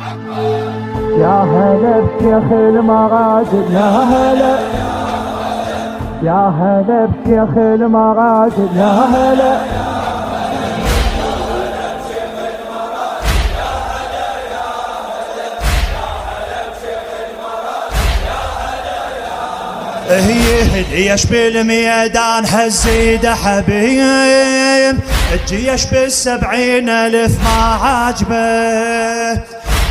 يا هلا بشيخ المراجل، يا هلا يا هلا بشيخ المراجل، يا هلا هي الجيش بالميدان هالزيد حبيب، الجيش بال70,000 ما عاجبه،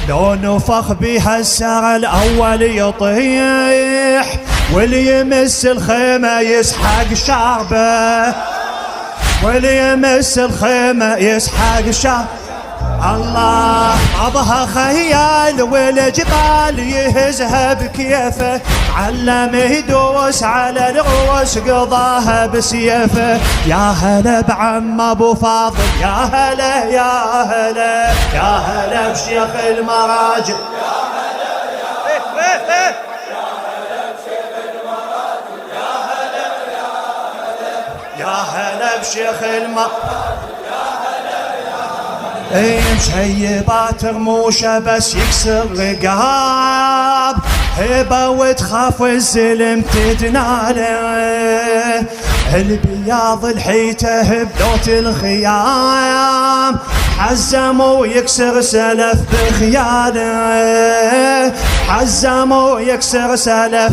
لو نفخ بها السر الأول يطيح، واللي يمس الخيمة يسحق شعبه، واللي يمس الخيمة يسحق شعبه. الله عضها خيال والجبال يهزها بكيفه، علم يدوس على الروس قضاها بسيفه. يا هلا بعم ابو فاضل، يا هلا يا هلا يا هلا بشيخ المراجل، يا هلا يا هلا يا هلا بشيخ المراجل، يا هلا يا هلا يا هلا بشيخ المراجل. مشيبات رموشه بس يكسر رقاب، هبه وتخاف الزلم تدناله، البياض الحيته بلوت الخيام، حزم ويكسر سلف بخياله، حزم ويكسر سلف.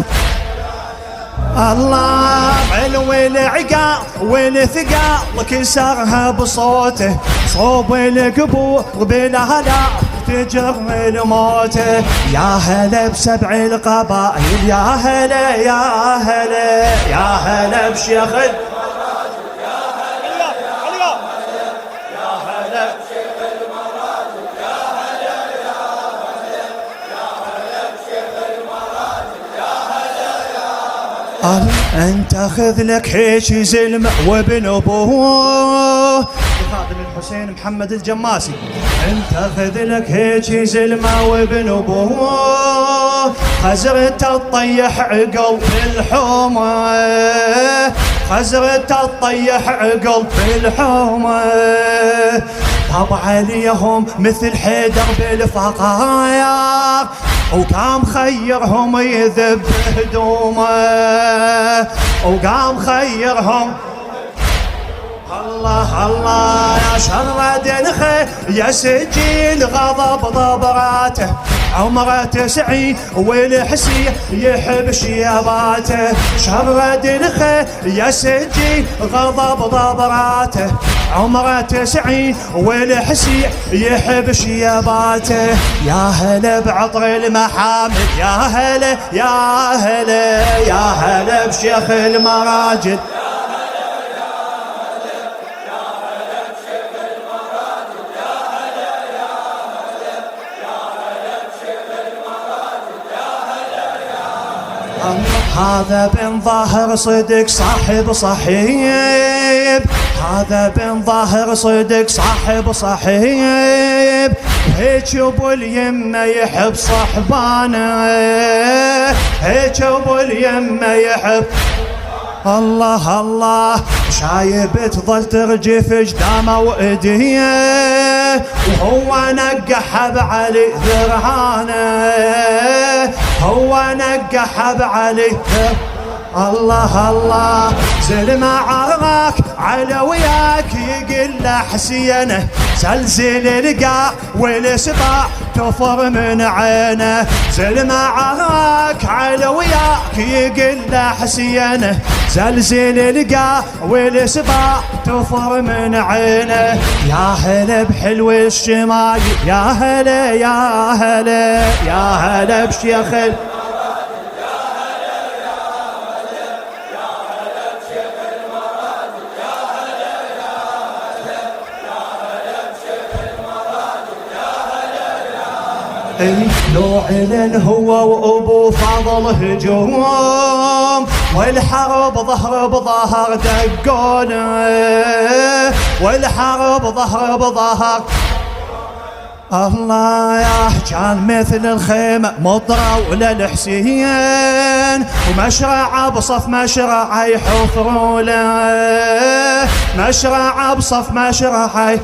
الله علو العقال والثقال كسرها بصوته، صوب القبور بالهلا تجر الموته. يا هلا بسبع القبائل، يا هلا يا هلا يا هلا بشيخ المراجل، يا هلا يا هلا بشيخ المراجل، يا هلا يا هلا يا هلا بشيخ المراجل، يا هلا. انت خذ لك هيك زلمه وابن ابوه، خادم الحسين محمد الجماسي. انت خذ لك هيك زلمه وابن ابوه، خزرت تطيح عقل بالحومه، خزرت تطيح عقل بالحومه. طبع عليهم مثل حيدر بالفقايا، وقام خيرهم يذب هدومه، وقام خيرهم. الله الله يا شرد الخير يا سجين غضب ضبراته، عمره 90 والحسي يحب شياباته. شرد الخير يا سجين غضب ضبراته، عمره 90 والحسي يحب شياباته. يا هلا بعطر المحامد، يا هلا يا هلا يا هلا بشيخ المراجل، هذا بن ظاهر صدق صاحب صحيب، هذا بن ظاهر صدق صاحب صحيب، هيك ابو اليمه يحب صحبانه، هيك ابو اليمه يحب. الله الله شايب تظل ترجف قدامه وايديه، وهو نقح بعلي ذرعانه، هو نقح بعلي. الله الله زلمة عراك على وياك يقل حسينه، زلزل القاع والسباع تفر من عينه. زلمة عراك على وياك يقل حسينه، زلزل القاع والسباع تفر من عينه. يا هلا بحلو الشمايل، يا هلا يا هلا يا هلا بشيخ لو علن هو وابو فاضل هجوم، والحرب ظهر بظهر دقونه، والحرب ظهر بظهر. الله يا كان مثل الخيمة مطرة وللحسين، ومشرع بصف مشرع يحفروا له، مشرع بصف مشرع.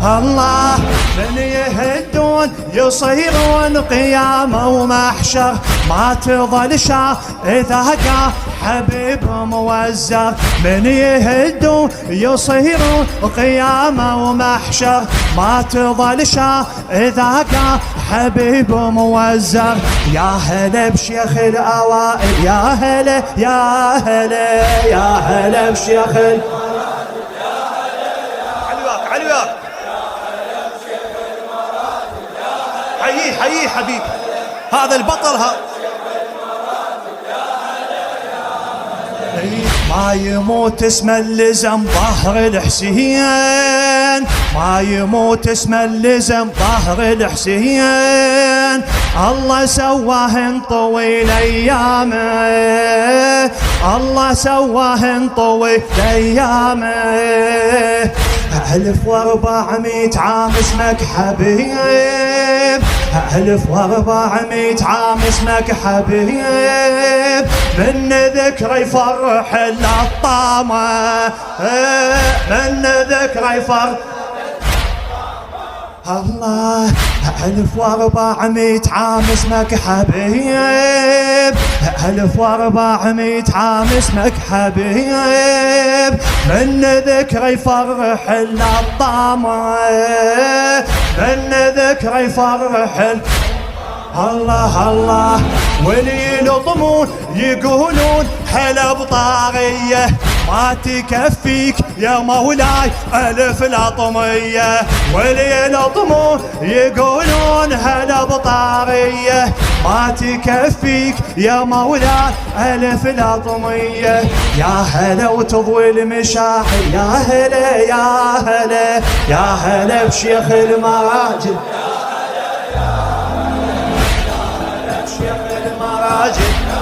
الله من يهدون يصيرون قيامة ومحشر ما تظل شا إذا قا حبيب موزر من يهدون يصيرون قيامة ومحشر ما تظل شا إذا قا حبيب موزر يا هلا بشيخ الأوائل يا هلا يا هلا يا هلا بشيخ علوياك حييه حبيب هذا البطل ما يموت اسم اللزم ظهر الحسين ما يموت اسم اللزم ظهر الحسين الله سواهن طويل ايامه الله سواهن طويل ايامه 1400 عام اسمك حبيب 1400 عام اسمك حبيب من ذكر يفرح الطامة من ذكر يفرح الله 1400 عام اسمك حبيب 1400 عام اسمك حبيب من ذكر يفرح الطامة من ذكر يفرح الله الله واللي يلطمون يقولون هلا بطاغية ما تكفيك يا مولاي ألف الأطمية واللي يلطمون يقولون هلا بطاغية ما تكفيك يا مولاي ألف الأطمية يا هلا وتضوي المشاعر يا هلا يا هلا يا هلا بشيخ المراجل شيخ المراجل